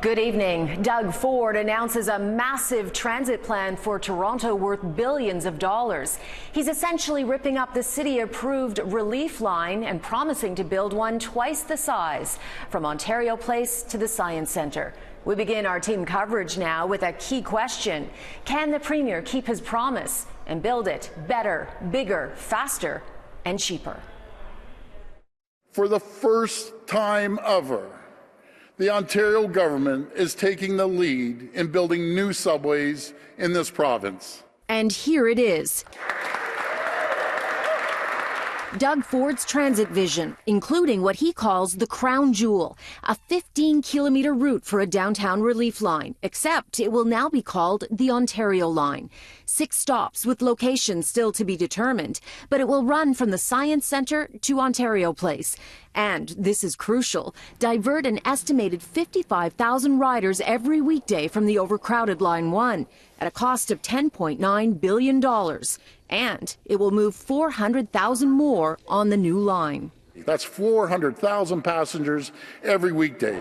Good evening. Doug Ford announces a massive transit plan for Toronto worth billions of dollars. He's essentially ripping up the city-approved relief line and promising to build one twice the size from Ontario Place to the Science Centre. We begin our team coverage now with a key question. Can the Premier keep his promise and build it better, bigger, faster, and cheaper? For the first time ever, the Ontario government is taking the lead in building new subways in this province. And here it is. Doug Ford's transit vision, including what he calls the crown jewel, a 15-kilometre route for a downtown relief line, except it will now be called the Ontario Line. 6 stops with locations still to be determined, but it will run from the Science Centre to Ontario Place. And, this is crucial, divert an estimated 55,000 riders every weekday from the overcrowded Line 1 at a cost of $10.9 billion. And it will move 400,000 more on the new line. That's 400,000 passengers every weekday.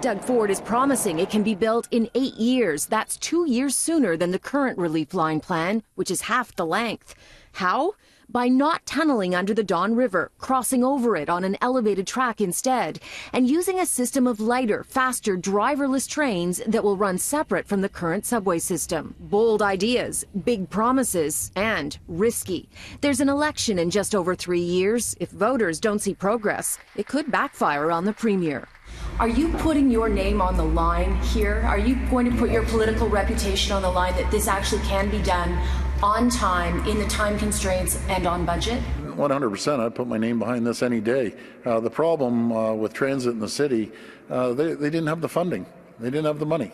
Doug Ford is promising it can be built in 8 years. That's 2 years sooner than the current relief line plan, which is half the length. How? By not tunneling under the Don River, crossing over it on an elevated track instead, and using a system of lighter, faster, driverless trains that will run separate from the current subway system. Bold ideas, big promises, and risky. There's an election in just over 3 years. If voters don't see progress, it could backfire on the Premier. Are you putting your name on the line here? Are you going to put your political reputation on the line that this actually can be done on time, in the time constraints, and on budget? 100%. I'd put my name behind this any day. The problem with transit in the city, they didn't have the funding. They didn't have the money.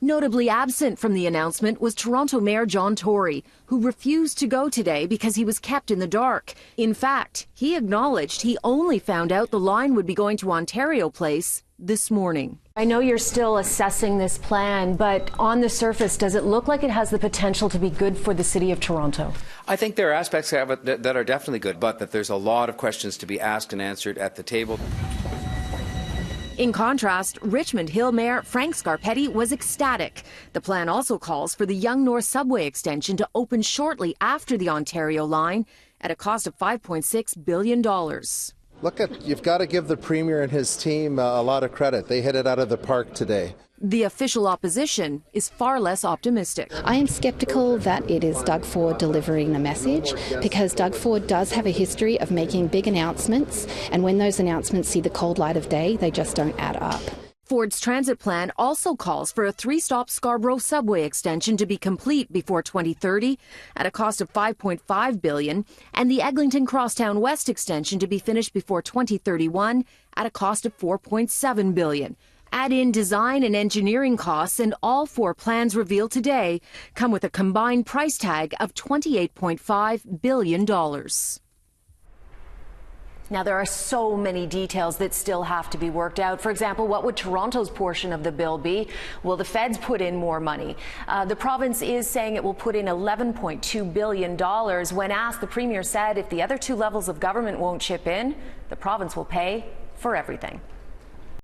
Notably absent from the announcement was Toronto Mayor John Tory, who refused to go today because he was kept in the dark. In fact, he acknowledged he only found out the line would be going to Ontario Place this morning. I know you're still assessing this plan, but on the surface, does it look like it has the potential to be good for the City of Toronto? I think there are aspects of it that are definitely good, but that there's a lot of questions to be asked and answered at the table. In contrast, Richmond Hill Mayor Frank Scarpetti was ecstatic. The plan also calls for the Yonge North subway extension to open shortly after the Ontario line at a cost of $5.6 billion. You've got to give the Premier and his team a lot of credit. They hit it out of the park today. The official opposition is far less optimistic. I am sceptical that it is Doug Ford delivering the message, because Doug Ford does have a history of making big announcements, and when those announcements see the cold light of day, they just don't add up. Ford's transit plan also calls for a 3-stop Scarborough subway extension to be complete before 2030 at a cost of $5.5 billion, and the Eglinton Crosstown West extension to be finished before 2031 at a cost of $4.7 billion. Add in design and engineering costs, and all 4 plans revealed today come with a combined price tag of $28.5 billion. Now, there are so many details that still have to be worked out. For example, what would Toronto's portion of the bill be? Will the feds put in more money? The province is saying it will put in $11.2 billion. When asked, the Premier said if the other 2 levels of government won't chip in, the province will pay for everything.